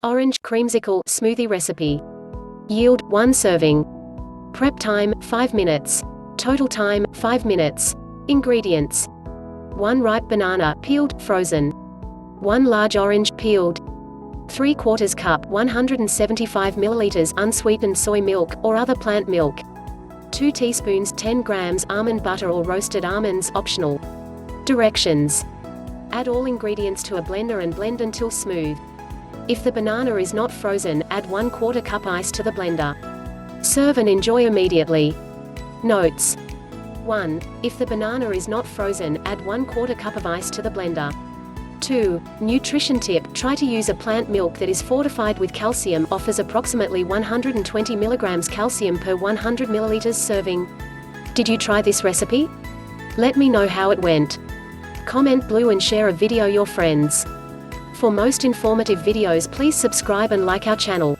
Orange Creamsicle Smoothie recipe. Yield 1 serving. Prep time 5 minutes. Total time 5 minutes. Ingredients: 1 ripe banana, peeled, frozen. 1 large orange, peeled. 3/4 cup 175 ml unsweetened soy milk, or other plant milk. 2 teaspoons 10 grams almond butter or roasted almonds, optional. Directions: add all ingredients to a blender and blend until smooth. If the banana is not frozen, add 1/4 cup ice to the blender. Serve and enjoy immediately. Notes: 1. If the banana is not frozen, add 1/4 cup of ice to the blender. 2. Nutrition tip: try to use a plant milk that is fortified with calcium, offers approximately 120 mg calcium per 100 ml serving. Did you try this recipe? Let me know how it went. Comment below and share a video your friends. For most informative videos, please subscribe and like our channel.